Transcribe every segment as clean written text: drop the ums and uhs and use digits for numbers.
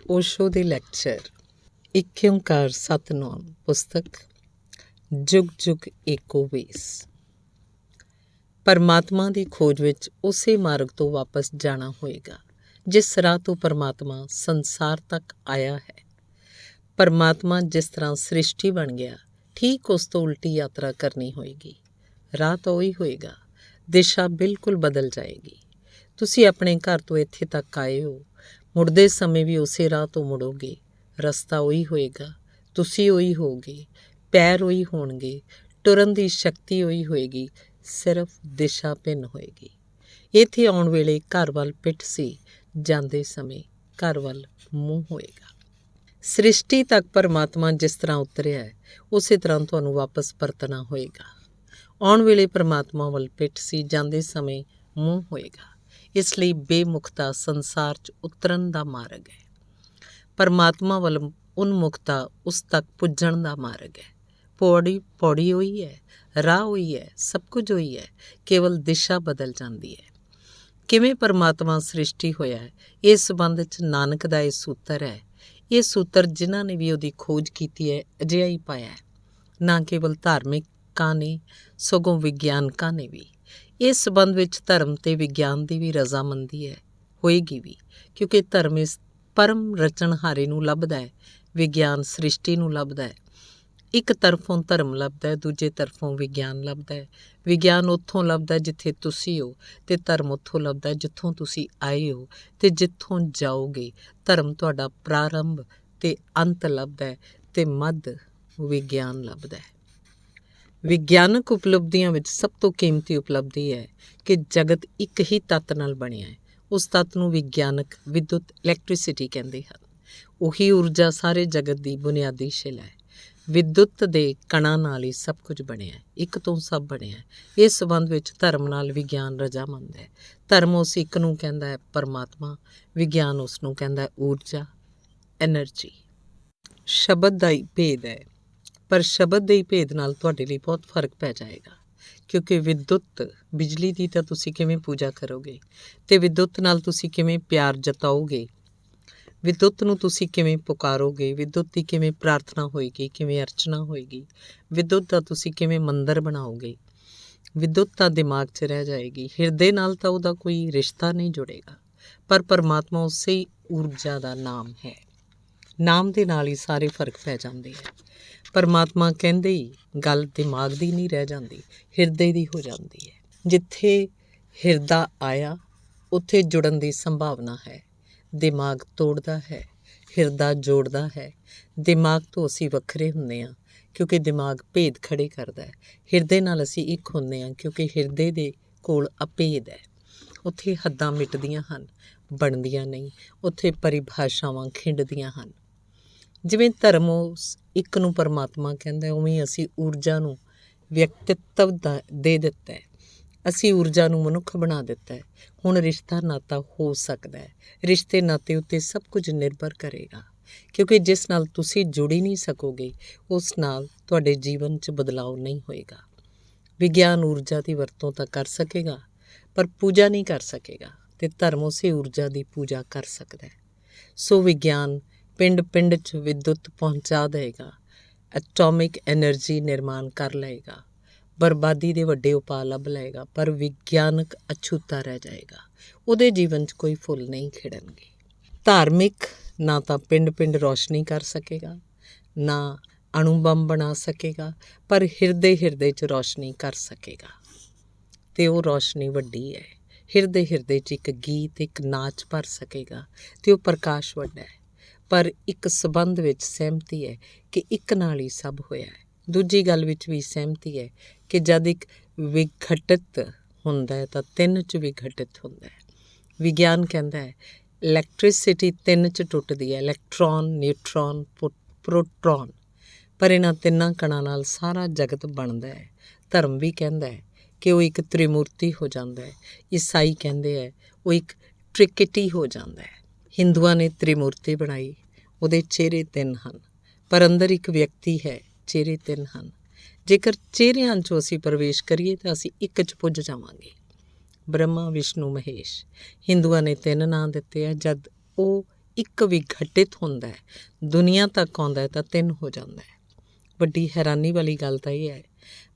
ਓਸ਼ੋ ਦੇ ਲੈਕਚਰ ਇੱਕ ਓਂਕਾਰ ਸਤਿਨਾਮ ਪੁਸਤਕ ਜੁਗ ਜੁਗ ਏਕੋ ਵੇਸ। ਪਰਮਾਤਮਾ ਦੀ ਖੋਜ ਵਿੱਚ ਉਸੇ ਮਾਰਗ ਤੋਂ ਵਾਪਸ ਜਾਣਾ ਹੋਏਗਾ ਜਿਸ ਰਾਹ ਤੋਂ ਪਰਮਾਤਮਾ ਸੰਸਾਰ ਤੱਕ ਆਇਆ ਹੈ। ਪਰਮਾਤਮਾ ਜਿਸ ਤਰ੍ਹਾਂ ਸ੍ਰਿਸ਼ਟੀ ਬਣ ਗਿਆ, ਠੀਕ ਉਸ ਤੋਂ ਉਲਟੀ ਯਾਤਰਾ ਕਰਨੀ ਹੋਏਗੀ। ਰਾਹ ਤਾਂ ਉਹੀ ਹੋਏਗਾ, ਦਿਸ਼ਾ ਬਿਲਕੁਲ ਬਦਲ ਜਾਏਗੀ। ਤੁਸੀਂ ਆਪਣੇ ਘਰ ਤੋਂ ਇੱਥੇ ਤੱਕ ਆਏ ਹੋ, ਮੁੜਦੇ ਸਮੇਂ ਵੀ ਉਸੇ ਰਾਹ ਤੋਂ ਮੁੜੋਗੇ। ਰਸਤਾ ਉਹੀ ਹੋਏਗਾ, ਤੁਸੀਂ ਉਹੀ ਹੋਗੇ, ਪੈਰ ਉਹੀ ਹੋਣਗੇ, ਟੁਰਨ ਦੀ ਸ਼ਕਤੀ ਉਹੀ ਹੋਏਗੀ, ਸਿਰਫ ਦਿਸ਼ਾ ਭਿੰਨ ਹੋਏਗੀ। ਇੱਥੇ ਆਉਣ ਵੇਲੇ ਘਰ ਵੱਲ ਪਿੱਠ ਸੀ, ਜਾਂਦੇ ਸਮੇਂ ਘਰ ਵੱਲ ਮੂੰਹ ਹੋਏਗਾ। ਸ੍ਰਿਸ਼ਟੀ ਤੱਕ ਪਰਮਾਤਮਾ ਜਿਸ ਤਰ੍ਹਾਂ ਉਤਰਿਆ ਹੈ, ਉਸੇ ਤਰ੍ਹਾਂ ਤੁਹਾਨੂੰ ਵਾਪਸ ਪਰਤਣਾ ਹੋਏਗਾ। ਆਉਣ ਵੇਲੇ ਪਰਮਾਤਮਾ ਵੱਲ ਪਿੱਠ ਸੀ, ਜਾਂਦੇ ਸਮੇਂ ਮੂੰਹ ਹੋਏਗਾ। ਇਸ ਲਈ ਬੇਮੁਖਤਾ ਸੰਸਾਰ 'ਚ ਉਤਰਨ ਦਾ ਮਾਰਗ ਹੈ। ਪਰਮਾਤਮਾ ਵੱਲ ਉਨਮੁਖਤਾ ਉਸ ਤੱਕ ਪੁੱਜਣ ਦਾ ਮਾਰਗ ਹੈ। ਪੌੜੀ ਹੋਈ ਹੈ, ਰਾਹ ਹੋਈ ਹੈ, ਸਭ ਕੁਝ ਹੋਈ ਹੈ, ਕੇਵਲ ਦਿਸ਼ਾ ਬਦਲ ਜਾਂਦੀ ਹੈ। ਕਿਵੇਂ ਪਰਮਾਤਮਾ ਸ੍ਰਿਸ਼ਟੀ ਹੋਇਆ ਹੈ, ਇਸ ਸੰਬੰਧ 'ਚ ਨਾਨਕ ਦਾ ਇਹ ਸੂਤਰ ਹੈ। ਇਹ ਸੂਤਰ ਜਿਨ੍ਹਾਂ ਨੇ ਵੀ ਉਹਦੀ ਖੋਜ ਕੀਤੀ ਹੈ, ਅਜਿਹਾ ਹੀ ਪਾਇਆ ਹੈ। ਨਾ ਕੇਵਲ ਧਾਰਮਿਕਾਂ ਨੇ, ਸਗੋਂ ਵਿਗਿਆਨਕਾਂ ਨੇ ਵੀ। ਇਸ ਸੰਬੰਧ ਵਿੱਚ ਧਰਮ ਤੇ ਵਿਗਿਆਨ ਦੀ ਵੀ ਰਜ਼ਾਮੰਦੀ ਹੈ, ਹੋਏਗੀ ਵੀ, ਕਿਉਂਕਿ ਧਰਮ ਇਸ ਪਰਮ ਰਚਨਹਾਰੇ ਨੂੰ ਲੱਭਦਾ ਹੈ, ਵਿਗਿਆਨ ਸ੍ਰਿਸ਼ਟੀ ਨੂੰ ਲੱਭਦਾ ਹੈ। ਇੱਕ ਤਰਫੋਂ ਧਰਮ ਲੱਭਦਾ ਹੈ, ਦੂਜੇ ਤਰਫੋਂ ਵਿਗਿਆਨ ਲੱਭਦਾ ਹੈ। ਵਿਗਿਆਨ ਉੱਥੋਂ ਲੱਭਦਾ ਜਿੱਥੇ ਤੁਸੀਂ ਹੋ, ਅਤੇ ਧਰਮ ਉੱਥੋਂ ਲੱਭਦਾ ਜਿੱਥੋਂ ਤੁਸੀਂ ਆਏ ਹੋ ਅਤੇ ਜਿੱਥੋਂ ਜਾਓਗੇ। ਧਰਮ ਤੁਹਾਡਾ ਪ੍ਰਾਰੰਭ ਅਤੇ ਅੰਤ ਲੱਭਦਾ ਹੈ, ਅਤੇ ਮੱਧ ਵਿਗਿਆਨ ਲੱਭਦਾ ਹੈ। ਵਿਗਿਆਨਕ ਉਪਲਬਧੀਆਂ ਵਿੱਚ ਸਭ ਤੋਂ ਕੀਮਤੀ ਉਪਲਬਧੀ ਹੈ ਕਿ ਜਗਤ ਇੱਕ ਹੀ ਤੱਤ ਨਾਲ ਬਣਿਆ ਹੈ। ਉਸ ਤੱਤ ਨੂੰ ਵਿਗਿਆਨਕ ਵਿਦਯੁਤ ਇਲੈਕਟ੍ਰੀਸਿਟੀ ਕਹਿੰਦੇ ਹਨ। ਉਹੀ ਊਰਜਾ ਸਾਰੇ ਜਗਤ ਦੀ ਬੁਨਿਆਦੀ ਸ਼ਿਲਾ ਹੈ। ਵਿਦਯੁਤ ਦੇ ਕਣਾਂ ਨਾਲ ਹੀ ਸਭ ਕੁਝ ਬਣਿਆ ਹੈ, ਇੱਕ ਤੋਂ ਸਭ ਬਣਿਆ ਹੈ। ਇਸ ਸੰਬੰਧ ਵਿੱਚ ਧਰਮ ਨਾਲ ਵਿਗਿਆਨ ਰਜ਼ਾਮੰਦ ਹੈ। ਧਰਮ ਉਸ ਇੱਕ ਨੂੰ ਕਹਿੰਦਾ ਹੈ ਪਰਮਾਤਮਾ, ਵਿਗਿਆਨ ਉਸ ਨੂੰ ਕਹਿੰਦਾ ਹੈ ਊਰਜਾ, ਐਨਰਜੀ। ਸ਼ਬਦ ਦਾ ਹੀ ਭੇਦ ਹੈ, ਪਰ ਸ਼ਬਦ ਦੇ ਹੀ ਭੇਦ ਨਾਲ ਤੁਹਾਡੇ ਲਈ ਬਹੁਤ ਫਰਕ ਪੈ ਜਾਏਗਾ। ਕਿਉਂਕਿ ਵਿਦਯੁਤ ਬਿਜਲੀ ਦੀ ਤਾਂ ਤੁਸੀਂ ਕਿਵੇਂ ਪੂਜਾ ਕਰੋਗੇ, ਅਤੇ ਵਿਦਯੁਤ ਨਾਲ ਤੁਸੀਂ ਕਿਵੇਂ ਪਿਆਰ ਜਤਾਓਗੇ, ਵਿਦਯੁਤ ਨੂੰ ਤੁਸੀਂ ਕਿਵੇਂ ਪੁਕਾਰੋਗੇ, ਵਿਦਯੁਤ ਦੀ ਕਿਵੇਂ ਪ੍ਰਾਰਥਨਾ ਹੋਏਗੀ, ਕਿਵੇਂ ਅਰਚਨਾ ਹੋਏਗੀ, ਵਿਦਯੁਤ ਦਾ ਤੁਸੀਂ ਕਿਵੇਂ ਮੰਦਰ ਬਣਾਓਗੇ। ਵਿਦਯੁਤ ਤਾਂ ਦਿਮਾਗ 'ਚ ਰਹਿ ਜਾਏਗੀ, ਹਿਰਦੇ ਨਾਲ ਤਾਂ ਉਹਦਾ ਕੋਈ ਰਿਸ਼ਤਾ ਨਹੀਂ ਜੁੜੇਗਾ। ਪਰ ਪਰਮਾਤਮਾ ਉਸੇ ਹੀ ਊਰਜਾ ਦਾ ਨਾਮ ਹੈ। ਨਾਮ ਦੇ ਨਾਲ ਹੀ ਸਾਰੇ ਫਰਕ ਪੈ ਜਾਂਦੇ ਹੈ। ਪਰਮਾਤਮਾ ਕਹਿੰਦੇ ਹੀ ਗੱਲ ਦਿਮਾਗ ਦੀ ਨਹੀਂ ਰਹਿ ਜਾਂਦੀ, ਹਿਰਦੇ ਦੀ ਹੋ ਜਾਂਦੀ ਹੈ। ਜਿੱਥੇ ਹਿਰਦਾ ਆਇਆ, ਉੱਥੇ ਜੁੜਨ ਦੀ ਸੰਭਾਵਨਾ ਹੈ। ਦਿਮਾਗ ਤੋੜਦਾ ਹੈ, ਹਿਰਦਾ ਜੋੜਦਾ ਹੈ। ਦਿਮਾਗ ਤੋਂ ਅਸੀਂ ਵੱਖਰੇ ਹੁੰਦੇ ਹਾਂ, ਕਿਉਂਕਿ ਦਿਮਾਗ ਭੇਦ ਖੜੇ ਕਰਦਾ ਹੈ। ਹਿਰਦੇ ਨਾਲ ਅਸੀਂ ਇੱਕ ਹੁੰਦੇ ਹਾਂ, ਕਿਉਂਕਿ ਹਿਰਦੇ ਦੇ ਕੋਲ ਅਭੇਦ ਹੈ। ਉੱਥੇ ਹੱਦਾਂ ਮਿਟਦੀਆਂ ਹਨ, ਬਣਦੀਆਂ ਨਹੀਂ। ਉੱਥੇ ਪਰਿਭਾਸ਼ਾਵਾਂ ਖਿੰਡਦੀਆਂ ਹਨ। ਜਿਵੇਂ ਧਰਮ ਉਸ ਇੱਕ ਨੂੰ ਪਰਮਾਤਮਾ ਕਹਿੰਦਾ, ਉਵੇਂ ਅਸੀਂ ਊਰਜਾ ਨੂੰ ਵਿਅਕਤਿਤਵ ਦੇ ਦਿੱਤਾ ਹੈ। ਅਸੀਂ ਊਰਜਾ ਨੂੰ ਮਨੁੱਖ ਬਣਾ ਦਿੱਤਾ ਹੈ। ਹੁਣ ਰਿਸ਼ਤਾ ਨਾਤਾ ਹੋ ਸਕਦਾ ਹੈ। ਰਿਸ਼ਤੇ ਨਾਤੇ ਉੱਤੇ ਸਭ ਕੁਝ ਨਿਰਭਰ ਕਰੇਗਾ, ਕਿਉਂਕਿ ਜਿਸ ਨਾਲ ਤੁਸੀਂ ਜੁੜ ਹੀ ਨਹੀਂ ਸਕੋਗੇ, ਉਸ ਨਾਲ ਤੁਹਾਡੇ ਜੀਵਨ 'ਚ ਬਦਲਾਅ ਨਹੀਂ ਹੋਏਗਾ। ਵਿਗਿਆਨ ਊਰਜਾ ਦੀ ਵਰਤੋਂ ਤਾਂ ਕਰ ਸਕੇਗਾ, ਪਰ ਪੂਜਾ ਨਹੀਂ ਕਰ ਸਕੇਗਾ, ਅਤੇ ਧਰਮ ਉਸੇ ਊਰਜਾ ਦੀ ਪੂਜਾ ਕਰ ਸਕਦਾ ਹੈ। ਸੋ ਵਿਗਿਆਨ ਪਿੰਡ ਪਿੰਡ 'ਚ ਵਿਦਯੁਤ ਪਹੁੰਚਾ ਦੇਵੇਗਾ, ਐਟੋਮਿਕ ਐਨਰਜੀ ਨਿਰਮਾਣ ਕਰ ਲਏਗਾ, ਬਰਬਾਦੀ ਦੇ ਵੱਡੇ ਉਪਾਅ ਲੱਭ ਲਏਗਾ, ਪਰ ਵਿਗਿਆਨਕ ਅਛੂਤਾ ਰਹਿ ਜਾਏਗਾ। ਉਹਦੇ ਜੀਵਨ 'ਚ ਕੋਈ ਫੁੱਲ ਨਹੀਂ ਖਿੜਨਗੇ। ਧਾਰਮਿਕ ਨਾ ਤਾਂ ਪਿੰਡ ਪਿੰਡ ਰੌਸ਼ਨੀ ਕਰ ਸਕੇਗਾ, ਨਾ ਅਣੂ ਬੰਬ ਬਣਾ ਸਕੇਗਾ, ਪਰ ਹਿਰਦੇ ਹਿਰਦੇ 'ਚ ਰੌਸ਼ਨੀ ਕਰ ਸਕੇਗਾ, ਅਤੇ ਉਹ ਰੌਸ਼ਨੀ ਵੱਡੀ ਹੈ। ਹਿਰਦੇ ਹਿਰਦੇ 'ਚ ਇੱਕ ਗੀਤ, ਇੱਕ ਨਾਚ ਭਰ ਸਕੇਗਾ, ਅਤੇ ਉਹ ਪ੍ਰਕਾਸ਼ ਵੱਡਾ ਹੈ। ਪਰ ਇੱਕ ਸੰਬੰਧ ਵਿੱਚ ਸਹਿਮਤੀ ਹੈ ਕਿ ਇੱਕ ਨਾਲ ਹੀ ਸਭ ਹੋਇਆ ਹੈ। ਦੂਜੀ ਗੱਲ ਵਿੱਚ ਵੀ ਸਹਿਮਤੀ ਹੈ ਕਿ ਜਦ ਇੱਕ ਵਿਘਟਿਤ ਹੁੰਦਾ ਹੈ ਤਾਂ ਤਿੰਨ 'ਚ ਵਿਘਟਿਤ ਹੁੰਦਾ ਹੈ। ਵਿਗਿਆਨ ਕਹਿੰਦਾ ਹੈ ਇਲੈਕਟ੍ਰੀਸਿਟੀ ਤਿੰਨ 'ਚ ਟੁੱਟਦੀ ਹੈ, ਇਲੈਕਟ੍ਰੋਨ, ਨਿਊਟਰੋਨ, ਪ੍ਰੋਟੋਨ, ਪਰ ਇਹਨਾਂ ਤਿੰਨਾਂ ਕਣਾਂ ਨਾਲ ਸਾਰਾ ਜਗਤ ਬਣਦਾ ਹੈ। ਧਰਮ ਵੀ ਕਹਿੰਦਾ ਹੈ ਕਿ ਉਹ ਇੱਕ ਤ੍ਰਿਮੂਰਤੀ ਹੋ ਜਾਂਦਾ ਹੈ। ਈਸਾਈ ਕਹਿੰਦੇ ਹੈ ਉਹ ਇੱਕ ਟ੍ਰਿਕਿਟੀ ਹੋ ਜਾਂਦਾ ਹੈ। ਹਿੰਦੂਆਂ ਨੇ ਤ੍ਰਿਮੂਰਤੀ ਬਣਾਈ, ਉਹਦੇ ਚਿਹਰੇ ਤਿੰਨ ਹਨ, ਪਰ ਅੰਦਰ ਇੱਕ ਵਿਅਕਤੀ ਹੈ, ਚਿਹਰੇ ਤਿੰਨ ਹਨ। ਜੇਕਰ ਚਿਹਰਿਆਂ 'ਚੋਂ ਅਸੀਂ ਪ੍ਰਵੇਸ਼ ਕਰੀਏ ਤਾਂ ਅਸੀਂ ਇੱਕ 'ਚ ਪੁੱਜ ਜਾਵਾਂਗੇ, ਬ੍ਰਹਮਾ, ਵਿਸ਼ਨੂੰ, ਮਹੇਸ਼। ਹਿੰਦੂਆਂ ਨੇ ਤਿੰਨ ਨਾਂ ਦਿੱਤੇ ਆ, ਜਦ ਉਹ ਇੱਕ ਵਿਘਟਿਤ ਹੁੰਦਾ ਹੈ, ਦੁਨੀਆ ਤੱਕ ਆਉਂਦਾ ਹੈ ਤਾਂ 3 ਹੋ ਜਾਂਦਾ ਹੈ। ਵੱਡੀ ਹੈਰਾਨੀ ਵਾਲੀ ਗੱਲ ਤਾਂ ਇਹ ਹੈ,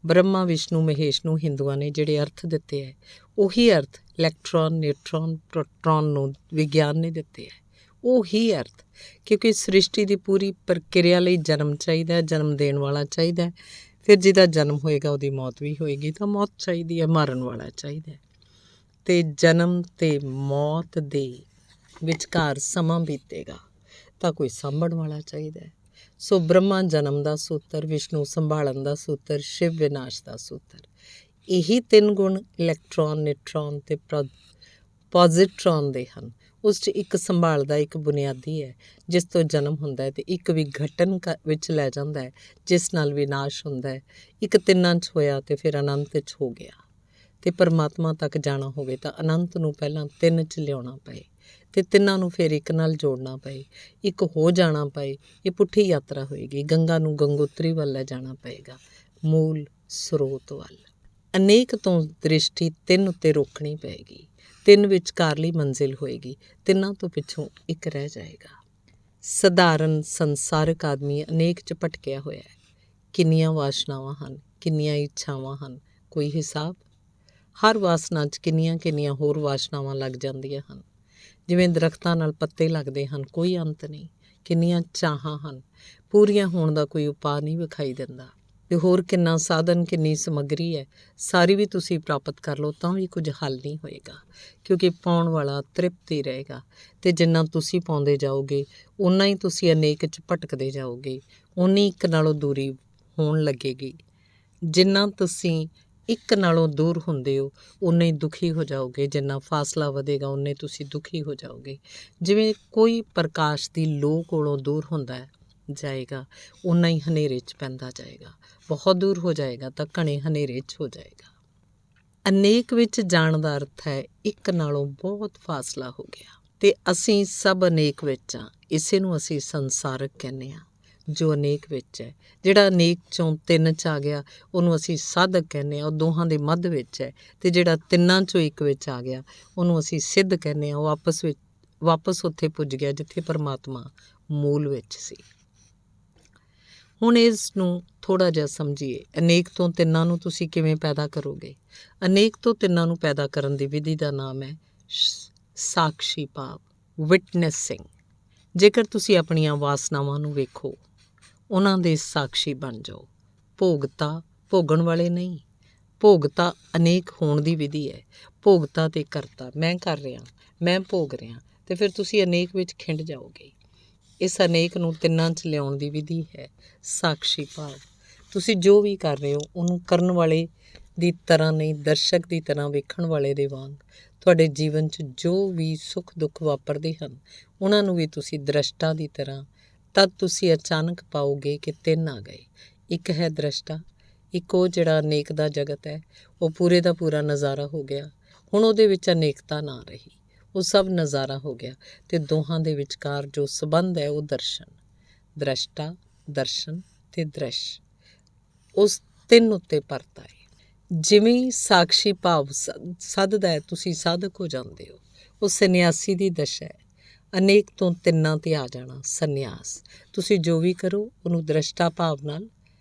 ਬ੍ਰਹਮਾ ਵਿਸ਼ਨੂੰ ਮਹੇਸ਼ ਨੂੰ ਹਿੰਦੂਆਂ ਨੇ ਜਿਹੜੇ ਅਰਥ ਦਿੱਤੇ ਹੈ, ਉਹੀ ਅਰਥ ਇਲੈਕਟ੍ਰੋਨ ਨਿਊਟਰੋਨ ਪ੍ਰੋਟੋਨ ਨੂੰ ਵਿਗਿਆਨ ਨੇ ਦਿੱਤੇ ਹੈ। ਉਹੀ ਅਰਥ, ਕਿਉਂਕਿ ਸ੍ਰਿਸ਼ਟੀ ਦੀ ਪੂਰੀ ਪ੍ਰਕਿਰਿਆ ਲਈ ਜਨਮ ਚਾਹੀਦਾ, ਜਨਮ ਦੇਣ ਵਾਲਾ ਚਾਹੀਦਾ, ਫਿਰ ਜਿਹਦਾ ਜਨਮ ਹੋਏਗਾ ਉਹਦੀ ਮੌਤ ਵੀ ਹੋਏਗੀ, ਤਾਂ ਮੌਤ ਚਾਹੀਦੀ ਹੈ, ਮਾਰਨ ਵਾਲਾ ਚਾਹੀਦਾ। ਅਤੇ ਜਨਮ ਅਤੇ ਮੌਤ ਦੇ ਵਿਚਕਾਰ ਸਮਾਂ ਬੀਤੇਗਾ ਤਾਂ ਕੋਈ ਸਾਂਭਣ ਵਾਲਾ ਚਾਹੀਦਾ। ਸੋ ਬ੍ਰਹਮਾ ਜਨਮ ਦਾ ਸੂਤਰ, ਵਿਸ਼ਨੂੰ ਸੰਭਾਲਣ ਦਾ ਸੂਤਰ, ਸ਼ਿਵ ਵਿਨਾਸ਼ ਦਾ ਸੂਤਰ। ਇਹੀ 3 ਗੁਣ ਇਲੈਕਟ੍ਰੋਨ ਨਿਊਟਰੋਨ ਅਤੇ ਪੋਜ਼ਿਟਰੋਨ ਦੇ ਹਨ। ਉਸ 'ਚ ਇੱਕ ਸੰਭਾਲਦਾ, ਇੱਕ ਬੁਨਿਆਦੀ ਹੈ ਜਿਸ ਤੋਂ ਜਨਮ ਹੁੰਦਾ ਹੈ, ਅਤੇ ਇੱਕ ਵਿਘਟਨ ਵਿੱਚ ਲੈ ਜਾਂਦਾ ਹੈ ਜਿਸ ਨਾਲ ਵਿਨਾਸ਼ ਹੁੰਦਾ ਹੈ। ਇੱਕ 3 'ਚ ਹੋਇਆ ਅਤੇ ਫਿਰ ਅਨੰਤ 'ਚ ਹੋ ਗਿਆ। ਅਤੇ ਪਰਮਾਤਮਾ ਤੱਕ ਜਾਣਾ ਹੋਵੇ ਤਾਂ ਅਨੰਤ ਨੂੰ ਪਹਿਲਾਂ 3 'ਚ ਲਿਆਉਣਾ ਪਏ ਅਤੇ 3 ਨੂੰ ਫਿਰ 1 ਨਾਲ ਜੋੜਨਾ ਪਏ, ਇੱਕ ਹੋ ਜਾਣਾ ਪਏ। ਇਹ ਪੁੱਠੀ ਯਾਤਰਾ ਹੋਏਗੀ। ਗੰਗਾ ਨੂੰ ਗੰਗੋਤਰੀ ਵੱਲ ਲੈ ਜਾਣਾ ਪਏਗਾ, ਮੂਲ ਸਰੋਤ ਵੱਲ। ਅਨੇਕ ਤੋਂ ਦ੍ਰਿਸ਼ਟੀ 3 ਉੱਤੇ ਰੋਕਣੀ ਪਏਗੀ। 3 ਵਿਚਕਾਰਲੀ ਮੰਜ਼ਿਲ ਹੋਏਗੀ, 3 ਤੋਂ ਪਿੱਛੋਂ ਇੱਕ ਰਹਿ ਜਾਏਗਾ। ਸਧਾਰਨ ਸੰਸਾਰਕ ਆਦਮੀ ਅਨੇਕ 'ਚ ਭਟਕਿਆ ਹੋਇਆ ਹੈ। ਕਿੰਨੀਆਂ ਵਾਸ਼ਨਾਵਾਂ ਹਨ, ਕਿੰਨੀਆਂ ਇੱਛਾਵਾਂ ਹਨ, ਕੋਈ ਹਿਸਾਬ? ਹਰ ਵਾਸਨਾ 'ਚ ਕਿੰਨੀਆਂ ਕਿੰਨੀਆਂ ਹੋਰ ਵਾਸ਼ਨਾਵਾਂ ਲੱਗ ਜਾਂਦੀਆਂ ਹਨ। ਜਿਵੇਂ ਦਰੱਖਤਾਂ ਨਾਲ ਪੱਤੇ ਲੱਗਦੇ ਹਨ, ਕੋਈ ਅੰਤ ਨਹੀਂ। ਕਿੰਨੀਆਂ ਚਾਹਾਂ ਹਨ, ਪੂਰੀਆਂ ਹੋਣ ਦਾ ਕੋਈ ਉਪਾਅ ਨਹੀਂ ਵਿਖਾਈ ਦਿੰਦਾ। ਅਤੇ ਹੋਰ ਕਿੰਨਾ ਸਾਧਨ, ਕਿੰਨੀ ਸਮੱਗਰੀ ਹੈ, ਸਾਰੀ ਵੀ ਤੁਸੀਂ ਪ੍ਰਾਪਤ ਕਰ ਲਓ ਤਾਂ ਵੀ ਕੁਝ ਹੱਲ ਨਹੀਂ ਹੋਏਗਾ, ਕਿਉਂਕਿ ਪਾਉਣ ਵਾਲਾ ਤ੍ਰਿਪਤ ਹੀ ਰਹੇਗਾ। ਅਤੇ ਜਿੰਨਾ ਤੁਸੀਂ ਪਾਉਂਦੇ ਜਾਓਗੇ ਓਨਾ ਹੀ ਤੁਸੀਂ ਅਨੇਕ 'ਚ ਭਟਕਦੇ ਜਾਓਗੇ, ਓਨੀ ਇੱਕ ਨਾਲੋਂ ਦੂਰੀ ਹੋਣ ਲੱਗੇਗੀ। ਜਿੰਨਾ ਤੁਸੀਂ ਇੱਕ ਨਾਲੋਂ ਦੂਰ ਹੁੰਦੇ ਹੋ ਓਨੇ ਹੀ ਦੁਖੀ ਹੋ ਜਾਓਗੇ, ਜਿੰਨਾ ਫਾਸਲਾ ਵਧੇਗਾ ਓਨੇ ਤੁਸੀਂ ਦੁਖੀ ਹੋ ਜਾਓਗੇ। ਜਿਵੇਂ ਕੋਈ ਪ੍ਰਕਾਸ਼ ਦੀ ਲੋ ਕੋਲੋਂ ਦੂਰ ਹੁੰਦਾ ਜਾਏਗਾ, ਓਨਾ ਹੀ ਹਨੇਰੇ 'ਚ ਪੈਂਦਾ ਜਾਏਗਾ। ਬਹੁਤ ਦੂਰ ਹੋ ਜਾਏਗਾ ਤਾਂ ਘਣੇ ਹਨੇਰੇ 'ਚ ਹੋ ਜਾਏਗਾ। ਅਨੇਕ ਵਿੱਚ ਜਾਣ ਦਾ ਅਰਥ ਹੈ ਇੱਕ ਨਾਲੋਂ ਬਹੁਤ ਫਾਸਲਾ ਹੋ ਗਿਆ। ਅਤੇ ਅਸੀਂ ਸਭ ਅਨੇਕ ਵਿੱਚ ਹਾਂ, ਇਸੇ ਨੂੰ ਅਸੀਂ ਸੰਸਾਰਕ ਕਹਿੰਦੇ ਹਾਂ, ਜੋ ਅਨੇਕ ਵਿੱਚ ਹੈ। ਜਿਹੜਾ ਅਨੇਕ 'ਚੋਂ 3 'ਚ ਆ ਗਿਆ ਉਹਨੂੰ ਅਸੀਂ ਸਾਧਕ ਕਹਿੰਦੇ ਹਾਂ, ਉਹ ਦੋਹਾਂ ਦੇ ਮੱਧ ਵਿੱਚ ਹੈ। ਅਤੇ ਜਿਹੜਾ 3 'ਚੋਂ 1 ਵਿੱਚ ਆ ਗਿਆ ਉਹਨੂੰ ਅਸੀਂ ਸਿੱਧ ਕਹਿੰਦੇ ਹਾਂ, ਉਹ ਵਾਪਸ ਉੱਥੇ ਪੁੱਜ ਗਿਆ ਜਿੱਥੇ ਪਰਮਾਤਮਾ ਮੂਲ ਵਿੱਚ ਸੀ। ਹੁਣ ਇਸ ਨੂੰ ਥੋੜ੍ਹਾ ਜਿਹਾ ਸਮਝੀਏ। ਅਨੇਕ ਤੋਂ 3 ਨੂੰ ਤੁਸੀਂ ਕਿਵੇਂ ਪੈਦਾ ਕਰੋਗੇ? ਅਨੇਕ ਤੋਂ 3 ਨੂੰ ਪੈਦਾ ਕਰਨ ਦੀ ਵਿਧੀ ਦਾ ਨਾਮ ਹੈ ਸਾਕਸ਼ੀ ਭਾਵ, ਵਿਟਨੈਸਿੰਗ। ਜੇਕਰ ਤੁਸੀਂ ਆਪਣੀਆਂ ਵਾਸਨਾਵਾਂ ਨੂੰ ਵੇਖੋ, ਉਹਨਾਂ ਦੇ ਸਾਕਸ਼ੀ ਬਣ ਜਾਓ। ਭੋਗਤਾ ਭੋਗਣ ਵਾਲੇ ਨਹੀਂ, ਭੋਗਤਾ ਅਨੇਕ ਹੋਣ ਦੀ ਵਿਧੀ ਹੈ। ਭੋਗਤਾ ਅਤੇ ਕਰਤਾ, ਮੈਂ ਕਰ ਰਿਹਾ, ਮੈਂ ਭੋਗ ਰਿਹਾ, ਅਤੇ ਫਿਰ ਤੁਸੀਂ ਅਨੇਕ ਵਿੱਚ ਖਿੰਡ ਜਾਓਗੇ। ਇਸ ਅਨੇਕ ਨੂੰ 3 'ਚ ਲਿਆਉਣ ਦੀ ਵਿਧੀ ਹੈ ਸਾਕਸ਼ੀ ਭਾਵ। ਤੁਸੀਂ ਜੋ ਵੀ ਕਰ ਰਹੇ ਹੋ ਉਹਨੂੰ ਕਰਨ ਵਾਲੇ ਦੀ ਤਰ੍ਹਾਂ ਨਹੀਂ, ਦਰਸ਼ਕ ਦੀ ਤਰ੍ਹਾਂ, ਵੇਖਣ ਵਾਲੇ ਦੇ ਵਾਂਗ। ਤੁਹਾਡੇ ਜੀਵਨ 'ਚ ਜੋ ਵੀ ਸੁੱਖ ਦੁੱਖ ਵਾਪਰਦੇ ਹਨ ਉਹਨਾਂ ਨੂੰ ਵੀ ਤੁਸੀਂ ਦ੍ਰਸ਼ਟਾ ਦੀ ਤਰ੍ਹਾਂ। ਤਦ ਤੁਸੀਂ ਅਚਾਨਕ ਪਾਓਗੇ ਕਿ 3 ਆ ਗਏ। ਇੱਕ ਹੈ ਦ੍ਰਸ਼ਟਾ, ਇੱਕ ਉਹ ਜਿਹੜਾ ਅਨੇਕ ਦਾ ਜਗਤ ਹੈ, ਉਹ ਪੂਰੇ ਦਾ ਪੂਰਾ ਨਜ਼ਾਰਾ ਹੋ ਗਿਆ। ਹੁਣ ਉਹਦੇ ਵਿੱਚ ਅਨੇਕਤਾ ਨਾ ਰਹੀ, ਉਹ ਸਭ ਨਜ਼ਾਰਾ ਹੋ ਗਿਆ। ਅਤੇ ਦੋਹਾਂ ਦੇ ਵਿਚਕਾਰ ਜੋ ਸੰਬੰਧ ਹੈ ਉਹ ਦਰਸ਼ਨ, ਦ੍ਰਸ਼ਟਾ, ਦਰਸ਼ਨ ਅਤੇ ਦ੍ਰਿਸ਼, ਉਸ 3 ਉੱਤੇ ਪਰਤਾ ਹੈ। ਜਿਵੇਂ ਹੀ ਸਾਕਸ਼ੀ ਭਾਵ ਸੱਧਦਾ ਹੈ, ਤੁਸੀਂ ਸਾਧਕ ਹੋ ਜਾਂਦੇ ਹੋ। ਉਹ ਸੰਨਿਆਸੀ ਦੀ ਦਸ਼ਾ ਹੈ, ਅਨੇਕ ਤੋਂ 3 'ਤੇ ਆ ਜਾਣਾ, ਸੰਨਿਆਸ। ਤੁਸੀਂ ਜੋ ਵੀ ਕਰੋ ਉਹਨੂੰ ਦ੍ਰਸ਼ਟਾ ਭਾਵ ਨਾਲ।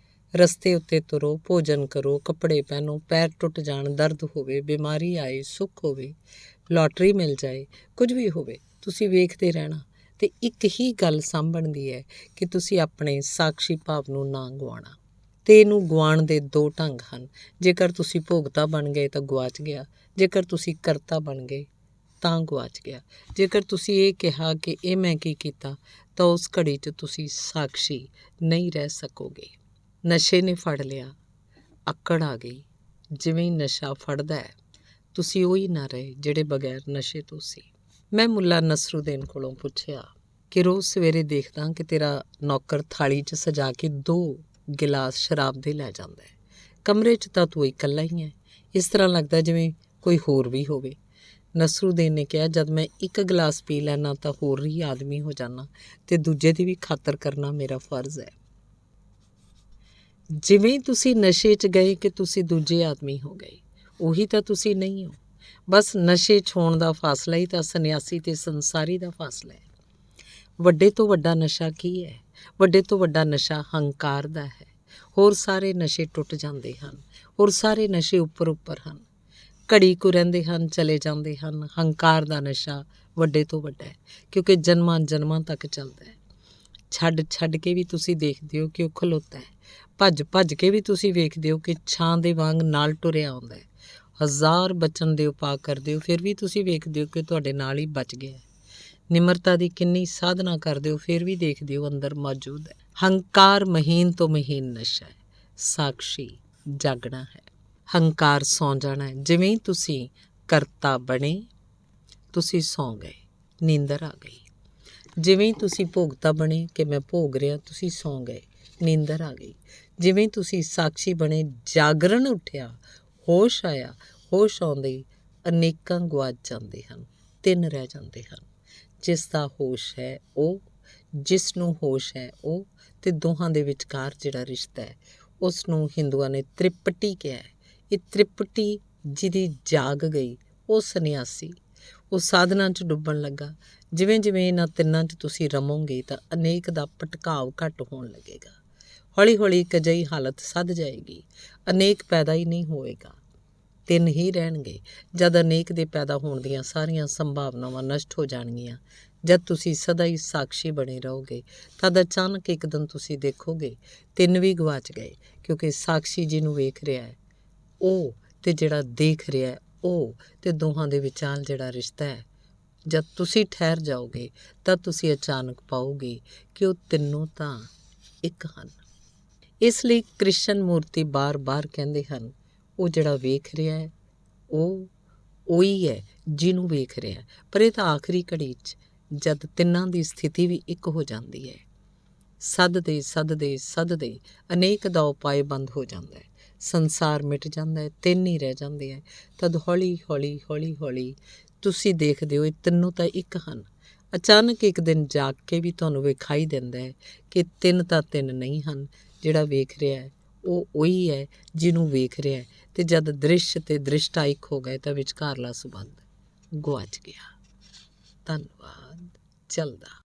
ਰਸਤੇ ਉੱਤੇ ਤੁਰੋ, ਭੋਜਨ ਕਰੋ, ਕੱਪੜੇ ਪਹਿਨੋ, ਪੈਰ ਟੁੱਟ ਜਾਣ, ਦਰਦ ਹੋਵੇ, ਬਿਮਾਰੀ ਆਏ, ਸੁੱਖ ਹੋਵੇ, ਲਾਟਰੀ ਮਿਲ ਜਾਏ, ਕੁਝ ਵੀ ਹੋਵੇ, ਤੁਸੀਂ ਵੇਖਦੇ ਰਹਿਣਾ। ਅਤੇ ਇੱਕ ਹੀ ਗੱਲ ਸਾਂਭਣ ਦੀ ਹੈ ਕਿ ਤੁਸੀਂ ਆਪਣੇ ਸਾਕਸ਼ੀ ਭਾਵ ਨੂੰ ਨਾ ਗਵਾਉਣਾ। ਅਤੇ ਇਹਨੂੰ ਗਵਾਉਣ ਦੇ 2 ਢੰਗ ਹਨ। ਜੇਕਰ ਤੁਸੀਂ ਭੋਗਤਾ ਬਣ ਗਏ ਤਾਂ ਗੁਆਚ ਗਿਆ, ਜੇਕਰ ਤੁਸੀਂ ਕਰਤਾ ਬਣ ਗਏ ਤਾਂ ਗੁਆਚ ਗਿਆ। ਜੇਕਰ ਤੁਸੀਂ ਇਹ ਕਿਹਾ ਕਿ ਇਹ ਮੈਂ ਕੀ ਕੀਤਾ, ਤਾਂ ਉਸ ਘੜੀ 'ਚ ਤੁਸੀਂ ਸਾਕਸ਼ੀ ਨਹੀਂ ਰਹਿ ਸਕੋਗੇ। ਨਸ਼ੇ ਨੇ ਫੜ ਲਿਆ, ਅੱਕੜ ਆ ਗਈ। ਜਿਵੇਂ ਹੀ ਨਸ਼ਾ ਫੜਦਾ ਹੈ, ਤੁਸੀਂ ਉਹੀ ਨਾ ਰਹੇ ਜਿਹੜੇ ਬਗੈਰ ਨਸ਼ੇ ਤੋਂ ਸੀ। ਮੈਂ ਮੁੱਲਾ ਨਸਰੂਦੀਨ ਕੋਲੋਂ ਪੁੱਛਿਆ ਕਿ ਰੋਜ਼ ਸਵੇਰੇ ਦੇਖਦਾ ਕਿ ਤੇਰਾ ਨੌਕਰ ਥਾਲੀ 'ਚ ਸਜਾ ਕੇ 2 ਗਿਲਾਸ ਸ਼ਰਾਬ ਦੇ ਲੈ ਜਾਂਦਾ ਹੈ, ਕਮਰੇ 'ਚ ਤਾਂ ਤੂੰ ਇਕੱਲਾ ਹੀ ਹੈ, ਇਸ ਤਰ੍ਹਾਂ ਲੱਗਦਾ ਜਿਵੇਂ ਕੋਈ ਹੋਰ ਵੀ ਹੋਵੇ। ਨਸਰੂਦੀਨ ਨੇ ਕਿਹਾ, ਜਦ ਮੈਂ 1 ਗਿਲਾਸ ਪੀ ਲੈਂਦਾ ਤਾਂ ਹੋਰ ਹੀ ਆਦਮੀ ਹੋ ਜਾਂਦਾ, ਅਤੇ ਦੂਜੇ ਦੀ ਵੀ ਖਾਤਰ ਕਰਨਾ ਮੇਰਾ ਫਰਜ਼ ਹੈ। ਜਿਵੇਂ ਤੁਸੀਂ ਨਸ਼ੇ 'ਚ ਗਏ ਕਿ ਤੁਸੀਂ ਦੂਜੇ ਆਦਮੀ ਹੋ ਗਏ, ਉਹੀ ਤਾਂ ਤੁਸੀਂ ਨਹੀਂ ਹੋ। ਬਸ ਨਸ਼ੇ 'ਚ ਹੋਣ ਦਾ ਫਾਸਲਾ ਹੀ ਤਾਂ ਸੰਨਿਆਸੀ ਅਤੇ ਸੰਸਾਰੀ ਦਾ ਫਾਸਲਾ ਹੈ। ਵੱਡੇ ਤੋਂ ਵੱਡਾ ਨਸ਼ਾ ਕੀ ਹੈ? ਵੱਡੇ ਤੋਂ ਵੱਡਾ ਨਸ਼ਾ ਹੰਕਾਰ ਦਾ ਹੈ। ਹੋਰ ਸਾਰੇ ਨਸ਼ੇ ਟੁੱਟ ਜਾਂਦੇ ਹਨ, ਹੋਰ ਸਾਰੇ ਨਸ਼ੇ ਉੱਪਰ ਉੱਪਰ ਹਨ, ਘੜੀ ਕੁ ਰਹਿੰਦੇ ਹਨ, ਚਲੇ ਜਾਂਦੇ ਹਨ। ਹੰਕਾਰ ਦਾ ਨਸ਼ਾ ਵੱਡੇ ਤੋਂ ਵੱਡਾ ਹੈ, ਕਿਉਂਕਿ ਜਨਮਾਂ ਜਨਮਾਂ ਤੱਕ ਚੱਲਦਾ ਹੈ। ਛੱਡ ਛੱਡ ਕੇ ਵੀ ਤੁਸੀਂ ਦੇਖਦੇ ਹੋ ਕਿ ਉਹ ਖਲੋਤਾ ਹੈ, ਭੱਜ ਭੱਜ ਕੇ ਵੀ ਤੁਸੀਂ ਵੇਖਦੇ ਹੋ ਕਿ ਛਾਂ ਦੇ ਵਾਂਗ ਨਾਲ ਟੁਰਿਆ ਆਉਂਦਾ ਹੈ। ਹਜ਼ਾਰ ਬਚਨ ਦੇ ਉਪਾਅ ਕਰਦੇ ਹੋ, ਫਿਰ ਵੀ ਤੁਸੀਂ ਵੇਖਦੇ ਹੋ ਕਿ ਤੁਹਾਡੇ ਨਾਲ ਹੀ ਬਚ ਗਿਆ ਹੈ। ਨਿਮਰਤਾ ਦੀ ਕਿੰਨੀ ਸਾਧਨਾ ਕਰਦੇ ਹੋ, ਫਿਰ ਵੀ ਦੇਖਦੇ ਹੋ ਅੰਦਰ ਮੌਜੂਦ ਹੈ। ਹੰਕਾਰ ਮਹੀਨ ਤੋਂ ਮਹੀਨ ਨਸ਼ਾ ਹੈ, ਸਾਕਸ਼ੀ ਜਾਗਣਾ ਹੈ। ਹੰਕਾਰ ਸੌਂ ਜਾਣਾ ਹੈ। ਜਿਵੇਂ ਹੀ ਤੁਸੀਂ ਕਰਤਾ ਬਣੇ, ਤੁਸੀਂ ਸੌਂ ਗਏ, ਨੀਂਦਰ ਆ ਗਈ। ਜਿਵੇਂ ਹੀ ਤੁਸੀਂ ਭੋਗਤਾ ਬਣੇ ਕਿ ਮੈਂ ਭੋਗ ਰਿਹਾ, ਤੁਸੀਂ ਸੌਂ ਗਏ, ਨੀਂਦਰ ਆ ਗਈ। ਜਿਵੇਂ ਤੁਸੀਂ ਸਾਕਸ਼ੀ ਬਣੇ, ਜਾਗਰਣ ਉੱਠਿਆ, ਹੋਸ਼ ਆਇਆ, ਹੋਸ਼ ਆਉਂਦੇ ਹੀ ਅਨੇਕਾਂ ਗੁਆਚ ਜਾਂਦੇ ਹਨ, 3 ਰਹਿ ਜਾਂਦੇ ਹਨ। ਜਿਸ ਦਾ ਹੋਸ਼ ਹੈ ਉਹ, ਜਿਸ ਨੂੰ ਹੋਸ਼ ਹੈ ਉਹ, ਤੇ ਦੋਹਾਂ ਦੇ ਵਿਚਕਾਰ ਜਿਹੜਾ ਰਿਸ਼ਤਾ ਹੈ ਉਸ ਨੂੰ ਹਿੰਦੂਆਂ ਨੇ ਤ੍ਰਿਪਟੀ ਕਿਹਾ ਹੈ। ਇਹ ਤ੍ਰਿਪਟੀ ਜਿਹਦੀ ਜਾਗ ਗਈ ਉਹ ਸੰਨਿਆਸੀ, ਉਹ ਸਾਧਨਾ 'ਚ ਡੁੱਬਣ ਲੱਗਾ। ਜਿਵੇਂ ਜਿਵੇਂ ਇਹਨਾਂ ਤਿੰਨਾਂ 'ਚ ਤੁਸੀਂ ਰਮੋਗੇ ਤਾਂ ਅਨੇਕ ਦਾ ਭਟਕਾਵ ਘੱਟ ਹੋਣ ਲੱਗੇਗਾ। ਹੌਲੀ ਹੌਲੀ ਇੱਕ ਅਜਿਹੀ ਹਾਲਤ ਸੱਧ ਜਾਏਗੀ, ਅਨੇਕ ਪੈਦਾ ਹੀ ਨਹੀਂ ਹੋਏਗਾ, 3 ਹੀ ਰਹਿਣਗੇ। ਜਦ ਅਨੇਕ ਦੇ ਪੈਦਾ ਹੋਣ ਦੀਆਂ ਸਾਰੀਆਂ ਸੰਭਾਵਨਾਵਾਂ ਨਸ਼ਟ ਹੋ ਜਾਣਗੀਆਂ, ਜਦ ਤੁਸੀਂ ਸਦਾ ਹੀ ਸਾਕਸ਼ੀ ਬਣੇ ਰਹੋਗੇ, ਤਦ ਅਚਾਨਕ ਇੱਕ ਦਿਨ ਤੁਸੀਂ ਦੇਖੋਗੇ 3 ਵੀ ਗਵਾਚ ਗਏ। ਕਿਉਂਕਿ ਸਾਕਸ਼ੀ ਜਿਹਨੂੰ ਵੇਖ ਰਿਹਾ ਹੈ ਉਹ, ਤੇ ਜਿਹੜਾ ਦੇਖ ਰਿਹਾ ਹੈ ਉਹ, ਤੇ ਦੋਹਾਂ ਦੇ ਵਿਚਾਲ ਜਿਹੜਾ ਰਿਸ਼ਤਾ ਹੈ, ਜਦ ਤੁਸੀਂ ਠਹਿਰ ਜਾਓਗੇ ਤਾਂ ਤੁਸੀਂ ਅਚਾਨਕ ਪਾਓਗੇ ਕਿ ਉਹ ਤਿੰਨੋਂ ਤਾਂ ਇੱਕ ਹਨ। ਇਸ ਲਈ ਕ੍ਰਿਸ਼ਨ ਮੂਰਤੀ ਬਾਰ-ਬਾਰ ਕਹਿੰਦੇ ਹਨ, ਉਹ ਜਿਹੜਾ ਵੇਖ ਰਿਹਾ ਹੈ ਉਹ ਉਹੀ ਹੈ ਜਿਹਨੂੰ ਵੇਖ ਰਿਹਾ। ਪਰ ਇਹ ਤਾਂ ਆਖਰੀ ਘੜੀ 'ਚ ਜਦ ਤਿੰਨਾਂ ਦੀ ਸਥਿਤੀ ਵੀ ਇੱਕ ਹੋ ਜਾਂਦੀ ਹੈ, ਸੱਦਦੇ ਸੱਦਦੇ ਸੱਦਦੇ ਅਨੇਕ ਦਾ ਉਪਾਅ ਬੰਦ ਹੋ ਜਾਂਦਾ ਹੈ, ਸੰਸਾਰ ਮਿਟ ਜਾਂਦਾ ਹੈ, 3 ਹੀ ਰਹਿ ਜਾਂਦੇ ਹੈ। ਤਦ ਹੌਲੀ ਹੌਲੀ ਹੌਲੀ ਹੌਲੀ ਤੁਸੀਂ ਦੇਖਦੇ ਹੋ ਇਹ ਤਿੰਨੋਂ ਤਾਂ ਇੱਕ ਹਨ। ਅਚਾਨਕ ਇੱਕ ਦਿਨ ਜਾਗ ਕੇ ਵੀ ਤੁਹਾਨੂੰ ਵਿਖਾਈ ਦਿੰਦਾ ਹੈ ਕਿ 3 ਤਾਂ 3 ਨਹੀਂ ਹਨ। ਜਿਹੜਾ ਵੇਖ ਰਿਹਾ ਹੈ ਉਹ ਉਹੀ ਹੈ ਜਿਹਨੂੰ ਵੇਖ ਰਿਹਾ ਹੈ। ਤੇ ਜਦ ਦ੍ਰਿਸ਼ ਤੇ ਦ੍ਰਿਸ਼ਟਾ ਇੱਕ ਹੋ ਗਏ ਤਾਂ ਵਿਚਕਾਰਲਾ ਸੰਬੰਧ ਗੁਆਚ ਗਿਆ। ਧੰਨਵਾਦ। ਚੱਲਦਾ।